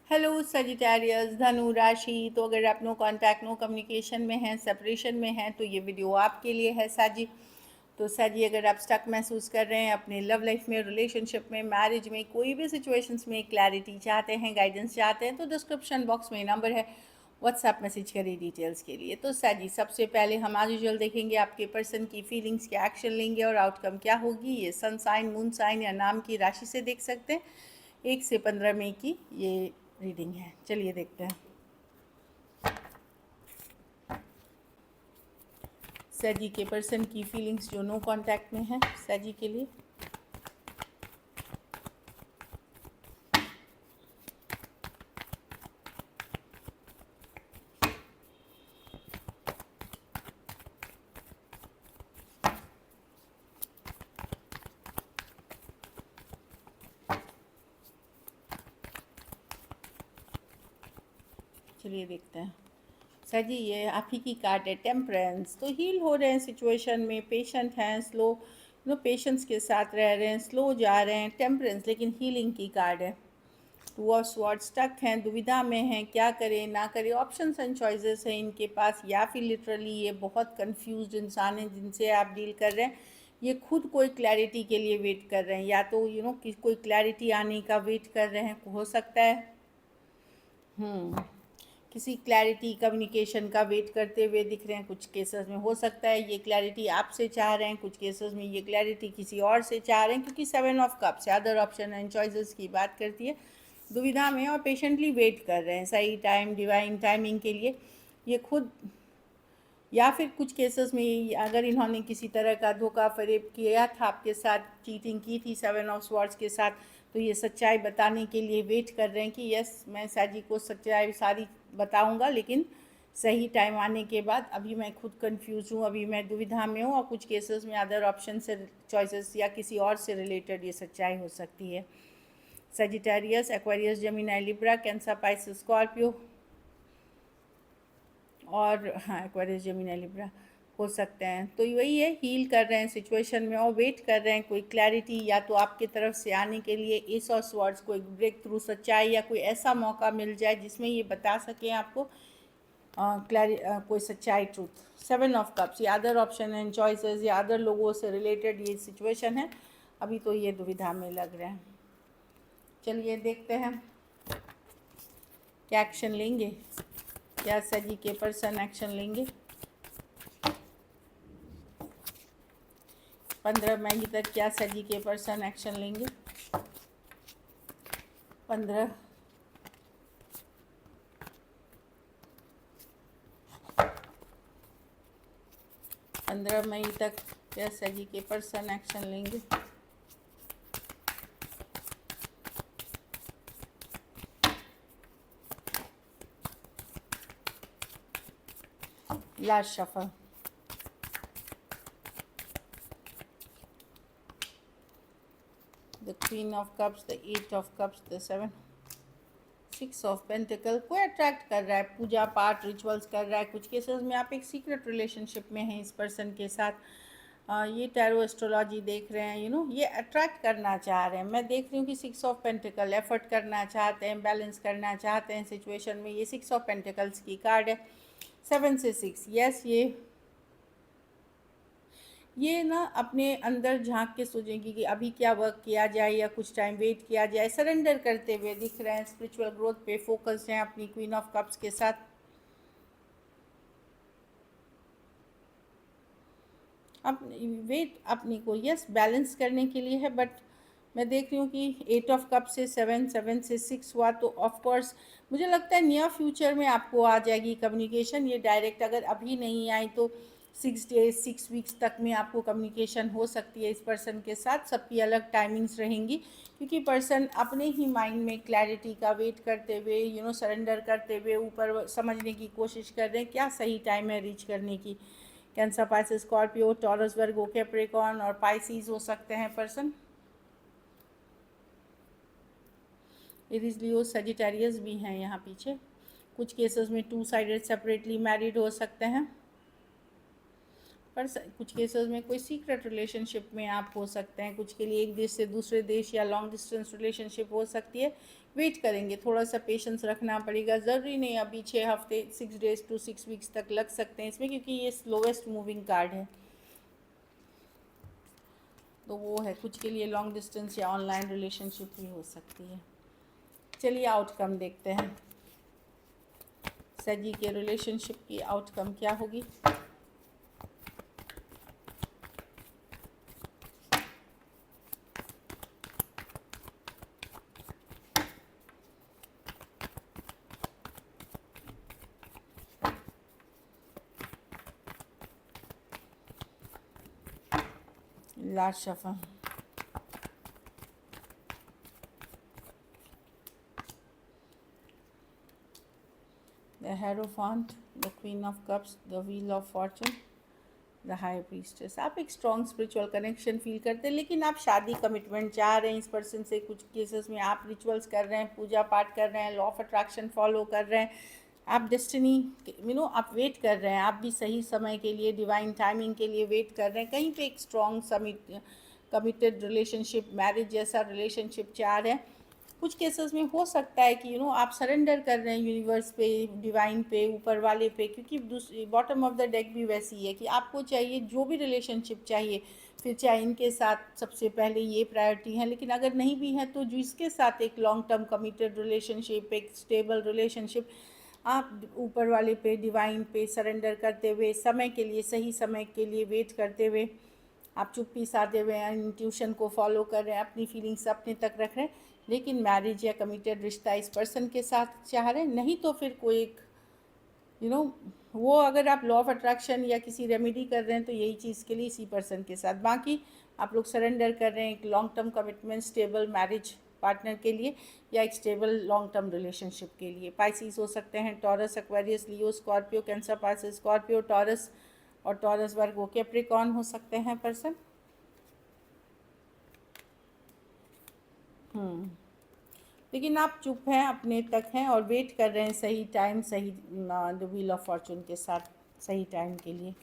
Hello Sagittarius, धनु राशि। तो अगर आप नो कांटेक्ट नो कम्युनिकेशन में हैं, सेपरेशन में हैं, तो ये वीडियो आपके लिए है साजी। तो साजी, अगर आप स्टक महसूस कर रहे हैं अपने लव लाइफ में, रिलेशनशिप में, मैरिज में, कोई भी सिचुएशंस में क्लैरिटी चाहते हैं, गाइडेंस चाहते हैं, तो डिस्क्रिप्शन बॉक्स में नंबर है, व्हाट्सएप मैसेज करिए डिटेल्स के लिए। तो साजी, सबसे पहले हम आज यूजुअल देखेंगे आपके पर्सन की फीलिंग्स, क्या एक्शन लेंगे और आउटकम क्या होगी। ये सन साइन, मून साइन या नाम की राशि से देख सकते हैं। 1 से 15 मई की ये रीडिंग है। चलिए देखते हैं सैजी के पर्सन की फीलिंग्स जो नो कांटेक्ट में है सैजी के लिए। चलिए देखते हैं सैजी, ये आप ही की कार्ड है टेम्परेंस। तो हील हो रहे हैं सिचुएशन में, पेशेंट हैं, स्लो पेशेंस के साथ रह रहे हैं, स्लो जा रहे हैं, टेम्परेंस, लेकिन हीलिंग की कार्ड है। टू ऑफ स्वॉर्ड्स, स्टक हैं, दुविधा में हैं, क्या करें ना करें, ऑप्शंस एंड चॉइसेस हैं इनके पास। या फिर लिटरली ये बहुत कंफ्यूज्ड इंसान है जिनसे आप डील कर रहे हैं। ये खुद कोई क्लैरिटी के लिए वेट कर रहे हैं, या तो कोई क्लैरिटी आने का वेट कर रहे हैं, हो सकता है। किसी क्लैरिटी कम्युनिकेशन का वेट करते हुए दिख रहे हैं। कुछ केसेस में हो सकता है ये क्लैरिटी आपसे चाह रहे हैं, कुछ केसेस में ये क्लैरिटी किसी और से चाह रहे हैं, क्योंकि 7 of cups other option and choices की बात करती है। दुविधा में और पेशेंटली वेट कर रहे हैं सही टाइम, डिवाइन टाइमिंग के लिए ये खुद। या फिर कुछ केसेस में अगर इन्होंने किसी तरह का धोखा फरेब किया था आपके साथ, चीटिंग की थी 7 ऑफ स्वॉर्ड्स के साथ, तो ये सच्चाई बताने के लिए वेट कर रहे हैं कि यस, मैं साजी को सच्चाई सारी बताऊंगा, लेकिन सही टाइम आने के बाद। अभी मैं खुद कंफ्यूज हूँ, अभी मैं दुविधा में हूँ, और कुछ केसेस में अदर ऑप्शन से, चॉइसेस या किसी और से रिलेटेड ये सच्चाई हो सकती है। Sagittarius, Aquarius, Gemini, Libra, cancer, Pisces, Scorpio और हाँ, एक्वेरियस, जेमिनी, लिब्रा हो सकते हैं। तो वही है, हील कर रहे हैं सिचुएशन में और वेट कर रहे हैं कोई क्लैरिटी या तो आपके तरफ से आने के लिए। एस ऑफ स्वॉर्ड्स, कोई ब्रेक थ्रू, सच्चाई या कोई ऐसा मौका मिल जाए जिसमें ये बता सकें आपको कोई सच्चाई, ट्रूथ। 7 ऑफ कप्स, या अदर ऑप्शन एंड चॉइसेस या अदर लोगों से रिलेटेड ये सिचुएशन है। अभी तो ये दुविधा में लग रहे हैं। चलिए देखते हैं क्या एक्शन लेंगे, क्या सजी के पर्सन एक्शन लेंगे 15 मई तक। क्या सजी के पर्सन एक्शन लेंगे 15 मई तक, क्या सजी के पर्सन एक्शन लेंगे। Last shuffle, the queen of cups, the 8 of cups, the 7, 6 of pentacle. कोई अट्रैक्ट कर रहा है, पूजा पाठ रिचुअल्स कर रहा है। कुछ केसेस में आप एक सीक्रेट रिलेशनशिप में हैं इस पर्सन के साथ। ये टैरो एस्ट्रोलॉजी देख रहे हैं, ये अट्रैक्ट करना चाह रहे हैं। मैं देख रही हूँ कि 6 ऑफ पेंटिकल, एफर्ट करना चाहते हैं, बैलेंस करना चाहते हैं सिचुएशन में। ये 6 ऑफ पेंटिकल्स की कार्ड है। 7 से 6, यस, ये ना अपने अंदर झांक के सोचेंगी कि अभी क्या वर्क किया जाए या कुछ टाइम वेट किया जाए। सरेंडर करते हुए दिख रहे हैं, स्पिरिचुअल ग्रोथ पे फोकस हैं अपनी क्वीन ऑफ कप्स के साथ। अपनी वेट अपनी को यस बैलेंस करने के लिए है। बट मैं देख रही हूँ कि 8 ऑफ कप से 7, 7 से 6 हुआ, तो ऑफ कोर्स मुझे लगता है नियर फ्यूचर में आपको आ जाएगी कम्युनिकेशन। ये डायरेक्ट अगर अभी नहीं आई तो 6 डेज 6 वीक्स तक में आपको कम्युनिकेशन हो सकती है इस पर्सन के साथ। सबकी अलग टाइमिंग्स रहेंगी, क्योंकि पर्सन अपने ही माइंड में क्लैरिटी का वेट करते हुए, सरेंडर करते हुए ऊपर समझने की कोशिश कर रहे हैं क्या सही टाइम है रीच करने की। Cancer, Pisces, Scorpio, taurus, Virgo, Capricorn और पाइसीज हो सकते हैं पर्सन। एरीज, लियो, सजिटेरियस भी हैं यहाँ पीछे। कुछ केसेस में 2 साइडेड सेपरेटली मैरिड हो सकते हैं। पर कुछ केसेस में कोई सीक्रेट रिलेशनशिप में आप हो सकते हैं, कुछ के लिए एक देश से दूसरे देश या लॉन्ग डिस्टेंस रिलेशनशिप हो सकती है। वेट करेंगे, थोड़ा सा पेशेंस रखना पड़ेगा, ज़रूरी नहीं अभी 6 हफ्ते 6 डेज टू 6 वीक्स तक लग सकते हैं इसमें, क्योंकि ये स्लोवेस्ट मूविंग कार्ड है। तो वो है, कुछ के लिए लॉन्ग डिस्टेंस या ऑनलाइन रिलेशनशिप भी हो सकती है। चलिए आउटकम देखते हैं, सजी के रिलेशनशिप की आउटकम क्या होगी। Last shuffle, the Hierophant, the Queen of Cups, the Wheel of Fortune, the high priestess. आप एक स्ट्रॉन्ग स्पिरिचुअल कनेक्शन फील करते हैं, लेकिन आप शादी कमिटमेंट चाह रहे हैं इस पर्सन से। कुछ केसेस में आप रिचुअल्स कर रहे हैं, पूजा पाठ कर रहे हैं, लॉ ऑफ अट्रैक्शन फॉलो कर रहे हैं, आप डेस्टिनी आप वेट कर रहे हैं, आप भी सही समय के लिए, डिवाइन टाइमिंग के लिए वेट कर रहे हैं। कहीं पे एक स्ट्रॉन्ग कमिटेड रिलेशनशिप, मैरिज जैसा रिलेशनशिप चाह रहे हैं। कुछ केसेस में हो सकता है कि आप सरेंडर कर रहे हैं यूनिवर्स पे, डिवाइन पे, ऊपर वाले पे, क्योंकि दूसरी बॉटम ऑफ द डेक भी वैसी है कि आपको चाहिए जो भी रिलेशनशिप चाहिए, फिर चाहे इनके साथ सबसे पहले ये प्रायोरिटी है, लेकिन अगर नहीं भी है तो जिसके साथ एक लॉन्ग टर्म कमिटेड रिलेशनशिप, एक स्टेबल रिलेशनशिप, आप ऊपर वाले पे, डिवाइन पे सरेंडर करते हुए, समय के लिए, सही समय के लिए वेट करते हुए, आप चुप्पी साधे हुए हैं, इंट्यूशन को फॉलो कर रहे हैं, अपनी फीलिंग्स अपने तक रख रहे हैं, लेकिन मैरिज या कमिटेड रिश्ता इस पर्सन के साथ चाह रहे हैं। नहीं तो फिर कोई एक वो, अगर आप लॉ ऑफ अट्रैक्शन या किसी रेमेडी कर रहे हैं तो यही चीज़ के लिए इसी पर्सन के साथ। बाकी आप लोग सरेंडर कर रहे हैं एक long term commitment, stable marriage partner के लिए, या एक स्टेबल लॉन्ग टर्म रिलेशनशिप के लिए। पाइसिस हो सकते हैं, Taurus, Aquarius, Leo, Scorpio, Cancer, Pisces, Scorpio, Taurus और टॉरस वर्गो, कैप्रिकॉर्न हो सकते हैं पर्सन। लेकिन आप चुप हैं, अपने तक हैं और वेट कर रहे हैं सही टाइम, सही द व्हील ऑफ फॉर्चून के साथ सही टाइम के लिए।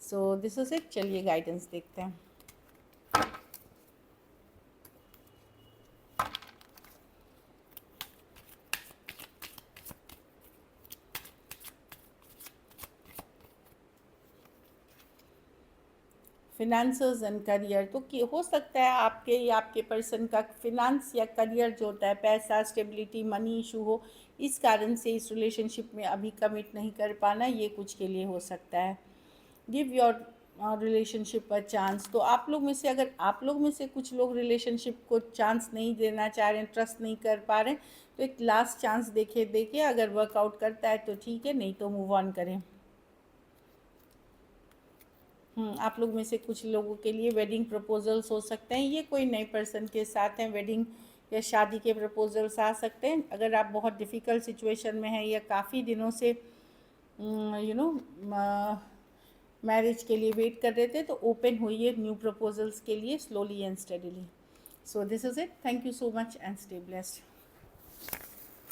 So this is it. चलिए गाइडेंस देखते हैं। फिनेंसेस एंड करियर, तो हो सकता है आपके या आपके पर्सन का फिनेंस या करियर जो होता है, पैसा, स्टेबिलिटी, मनी इशू हो, इस कारण से इस रिलेशनशिप में अभी कमिट नहीं कर पाना, ये कुछ के लिए हो सकता है। Give your relationship a chance. तो आप लोग में से, अगर आप लोग में से कुछ लोग रिलेशनशिप को चांस नहीं देना चाह रहे हैं, ट्रस्ट नहीं कर पा रहे हैं, तो एक लास्ट चांस देखिए, अगर वर्कआउट करता है तो ठीक है, नहीं तो मूव ऑन करें। आप लोग में से कुछ लोगों के लिए वेडिंग प्रपोजल्स हो सकते हैं, ये कोई नए पर्सन के साथ हैं, वेडिंग या शादी के प्रपोजल्स आ सकते हैं। अगर आप बहुत डिफ़िकल्ट सिचुएशन में हैं या काफ़ी दिनों से मैरिज के लिए वेट कर रहे थे, तो ओपन होइए न्यू प्रपोजल्स के लिए, slowly and steadily. So this is it. Thank you so much and stay blessed.